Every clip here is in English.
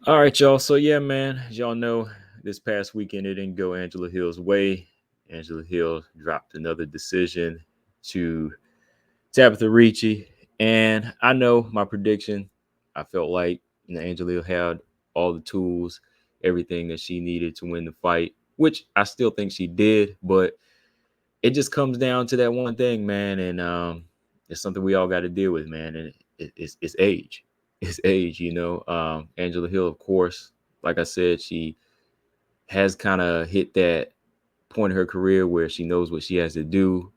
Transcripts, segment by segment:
All right, y'all. So yeah, man, as y'all know, this past weekend it didn't go Angela Hill's way. Angela Hill dropped another decision to Tabitha Ricci, and I know my prediction. I felt like Angela Hill had all the tools, everything that she needed to win the fight, which I still think she did. But it just comes down to that one thing, man, and it's something we all got to deal with, man, and it's age. It's age, Angela Hill, of course, like I said, she has kind of hit that point in her career where she knows what she has to do.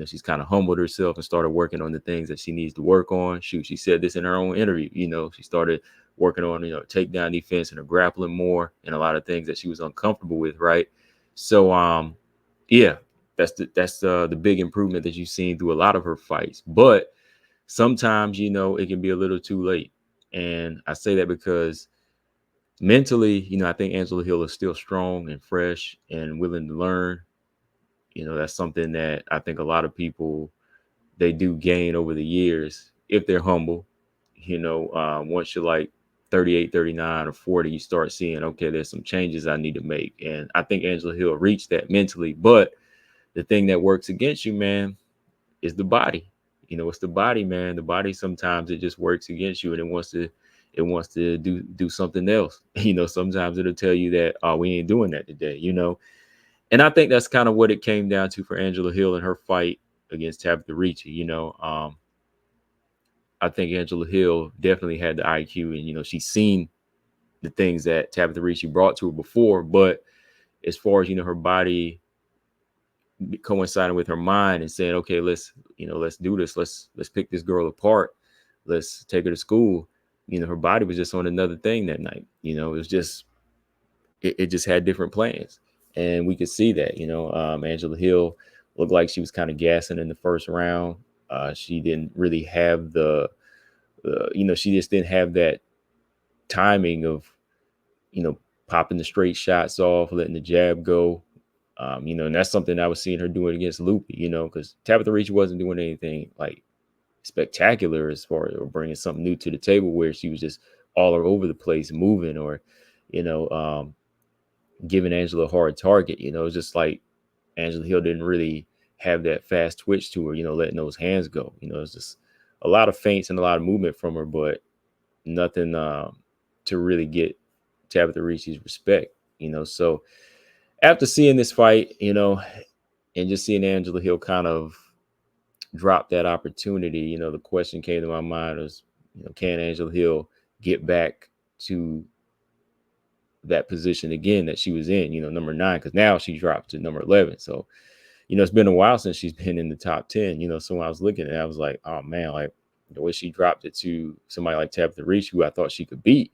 She's kind of humbled herself and started working on the things that she needs to work on. Shoot, she said this in her own interview. She started working on, takedown defense and her grappling more and a lot of things that she was uncomfortable with, right? So, yeah, that's the big improvement that you've seen through a lot of her fights. But sometimes, it can be a little too late. And I say that because mentally, I think Angela Hill is still strong and fresh and willing to learn. That's something that I think a lot of people they do gain over the years if they're humble. Once you're like 38, 39, or 40, you start seeing, okay, there's some changes I need to make. And I think Angela Hill reached that mentally. But the thing that works against you, man, is the body. It's the body, man. The body sometimes it just works against you and it wants to do something else. Sometimes it'll tell you that, oh, we ain't doing that today. And I think that's kind of what it came down to for Angela Hill in her fight against Tabitha Ricci. I think Angela Hill definitely had the IQ, and she's seen the things that Tabitha Ricci brought to her before. But as far as her body coinciding with her mind and saying, okay, let's do this. Let's pick this girl apart. Let's take her to school. Her body was just on another thing that night. It was just it just had different plans, and we could see that. Angela Hill looked like she was kind of gassing in the first round. She didn't really have she just didn't have that timing of you know popping the straight shots off, letting the jab go. And that's something I was seeing her doing against Loopy. Because Tabitha Ricci wasn't doing anything like spectacular as far as or bringing something new to the table where she was just all over the place moving or you know giving Angela a hard target. It's just like Angela Hill didn't really have that fast twitch to her, letting those hands go. It's just a lot of feints and a lot of movement from her, but nothing to really get Tabitha Ricci's respect. So after seeing this fight, and just seeing Angela Hill kind of drop that opportunity, the question came to my mind was, can Angela Hill get back to that position again that she was in, number 9, because now she dropped to number 11. So, it's been a while since she's been in the top 10, so when I was looking at it, I was like, oh man, like the way she dropped it to somebody like Tabitha Ricci, who I thought she could beat,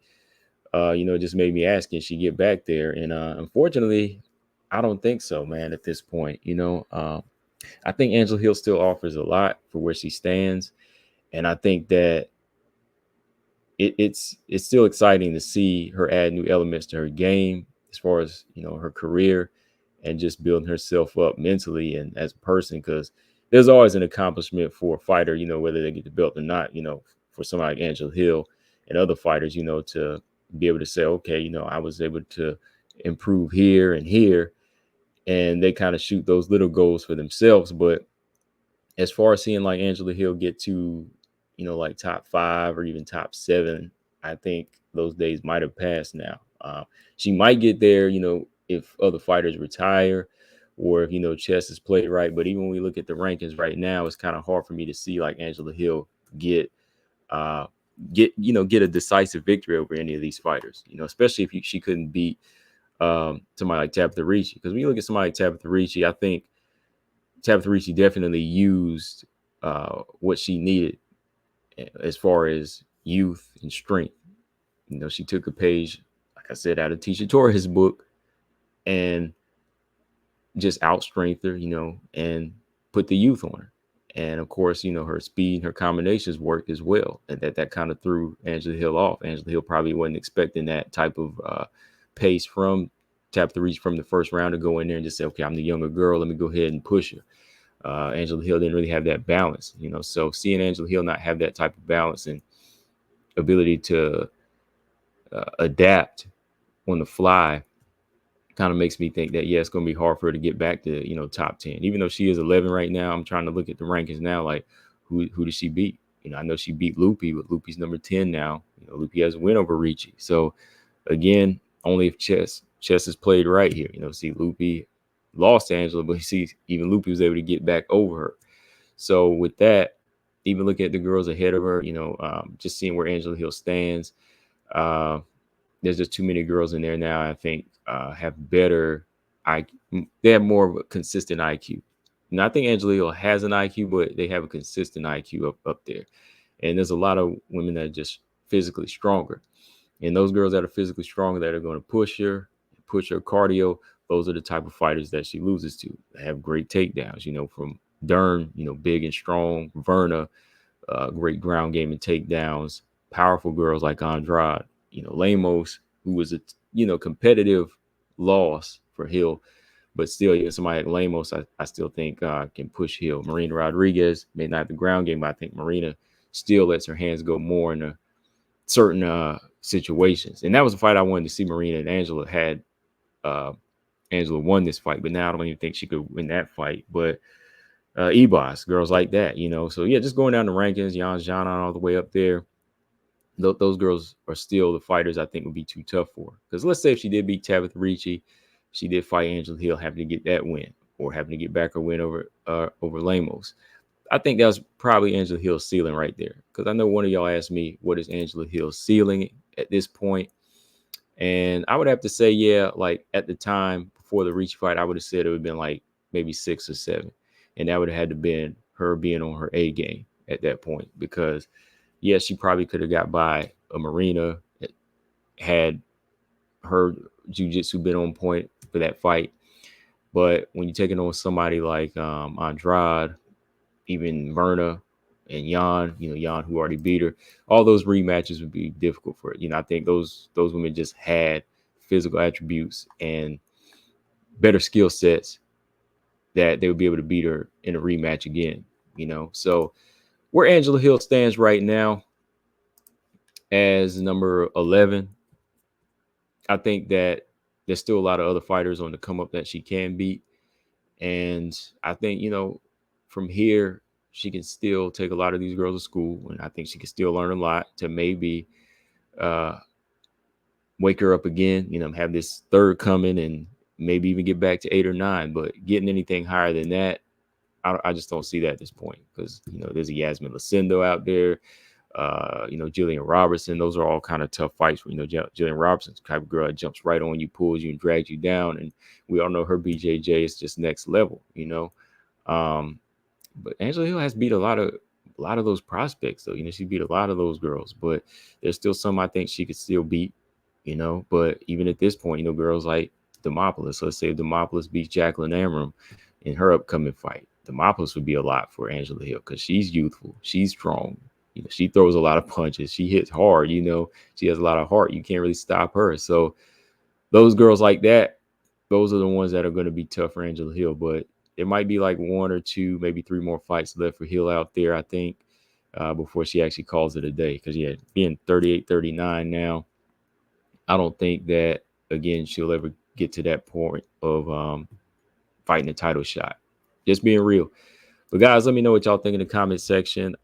it just made me ask, can she get back there? And unfortunately, I don't think so, man, at this point. I think Angela Hill still offers a lot for where she stands. And I think that it's still exciting to see her add new elements to her game as far as her career and just building herself up mentally and as a person, because there's always an accomplishment for a fighter, whether they get the belt or not, for somebody like Angela Hill and other fighters, to be able to say, okay, I was able to improve here and here, and they kind of shoot those little goals for themselves. But as far as seeing like Angela Hill get to, like top 5 or even top 7, I think those days might have passed now. She might get there, if other fighters retire or if, chess is played right. But even when we look at the rankings right now, it's kind of hard for me to see like Angela Hill get, uh, get a decisive victory over any of these fighters, especially if she couldn't beat somebody like Tabitha Ricci. Because when you look at somebody like Tabitha Ricci, I think Tabitha Ricci definitely used what she needed as far as youth and strength. She took a page, like I said, out of Tisha Torres' book and just outstrength her, and put the youth on her. And of course, her speed and her combinations worked as well. And that kind of threw Angela Hill off. Angela Hill probably wasn't expecting that type of pace from Tabitha Ricci from the first round to go in there and just say, okay, I'm the younger girl. Let me go ahead and push her. Angela Hill didn't really have that balance, so seeing Angela Hill not have that type of balance and ability to adapt on the fly kind of makes me think that, yeah, it's going to be hard for her to get back to, top 10. Even though she is 11 right now, I'm trying to look at the rankings now, like who does she beat? I know she beat Loopy, but Loopy's number 10 now. Loopy has a win over Ricci. So again, only if chess is played right here. See, Loopy lost to Angela, but see, even Loopy was able to get back over her. So with that, even looking at the girls ahead of her, just seeing where Angela Hill stands, there's just too many girls in there now. I think have better they have more of a consistent IQ. I think Angela Hill has an IQ, but they have a consistent IQ up there. And there's a lot of women that are just physically stronger. And those girls that are physically stronger that are going to push her cardio, those are the type of fighters that she loses to. They have great takedowns, from Dern, big and strong, Verna, great ground game and takedowns, powerful girls like Andrade, Lemos, who was a, competitive loss for Hill, but still, somebody like Lemos, I still think can push Hill. Marina Rodriguez may not have the ground game, but I think Marina still lets her hands go more in a certain situations. And that was a fight I wanted to see. Marina and Angela had Angela won this fight, but now I don't even think she could win that fight. But Ebos, girls like that, So yeah, just going down the rankings, Jan Janan all the way up there. Those girls are still the fighters I think would be too tough for her. Because let's say if she did beat Tabitha Ricci, she did fight Angela Hill, having to get that win or having to get back her win over Lemos. I think that was probably Angela Hill's ceiling right there. Because I know one of y'all asked me, what is Angela Hill's ceiling at this point? And I would have to say, yeah, like at the time before the Ricci fight, I would have said it would have been like maybe 6 or 7. And that would have had to been her being on her A game at that point. Because, yes, she probably could have got by a Marina, had her jiu-jitsu been on point for that fight. But when you're taking on somebody like Andrade, even Verna and Jan, Jan who already beat her, all those rematches would be difficult for her. I think those women just had physical attributes and better skill sets that they would be able to beat her in a rematch again, So where Angela Hill stands right now as number 11, I think that there's still a lot of other fighters on the come up that she can beat. And I think, from here, she can still take a lot of these girls to school. And I think she can still learn a lot to maybe wake her up again, have this third coming and maybe even get back to 8 or 9. But getting anything higher than that, I just don't see that at this point. Because, there's a Yasmin Lucindo out there. Jillian Robertson, those are all kind of tough fights. Jillian Robertson's the type of girl that jumps right on you, pulls you, and drags you down. And we all know her BJJ is just next level, But Angela Hill has beat a lot of those prospects, though. She beat a lot of those girls, but there's still some I think she could still beat, But even at this point, girls like Demopoulos. Let's say Demopoulos beats Jacqueline Amram in her upcoming fight. Demopoulos would be a lot for Angela Hill because she's youthful, she's strong. She throws a lot of punches. She hits hard. She has a lot of heart. You can't really stop her. So those girls like that, those are the ones that are going to be tough for Angela Hill. But there might be like 1 or 2, maybe 3 more fights left for Hill out there, I think, before she actually calls it a day. Because, yeah, being 38, 39 now, I don't think that, again, she'll ever get to that point of fighting a title shot. Just being real. But, guys, let me know what y'all think in the comment section.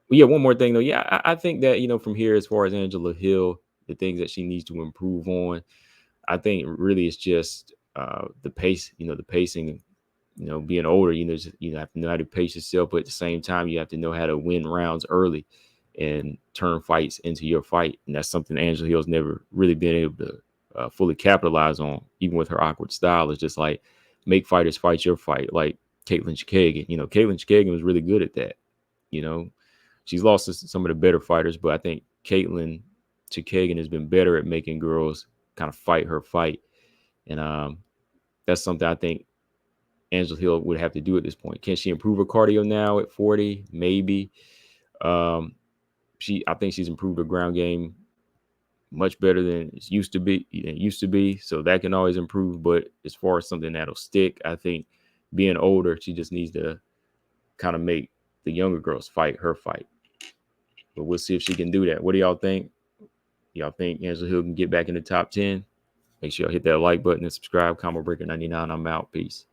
Yeah, one more thing though. Yeah, I think that from here, as far as Angela Hill, the things that she needs to improve on, I think really it's just the pace. The pacing. Being older, just, have to know how to pace yourself, but at the same time, you have to know how to win rounds early and turn fights into your fight, and that's something Angela Hill's never really been able to fully capitalize on, even with her awkward style. It's just like make fighters fight your fight, like Caitlin Chikagan. Caitlin Chikagan was really good at that. She's lost to some of the better fighters, but I think Caitlin Chikagan has been better at making girls kind of fight her fight. And that's something I think Angela Hill would have to do at this point. Can she improve her cardio now at 40? Maybe. I think she's improved her ground game much better than it used to be. So that can always improve. But as far as something that'll stick, I think being older, she just needs to kind of make the younger girls fight her fight. But we'll see if she can do that. What do y'all think? Y'all think Angela Hill can get back in the top 10? Make sure y'all hit that like button and subscribe. Combo Breaker 99. I'm out. Peace.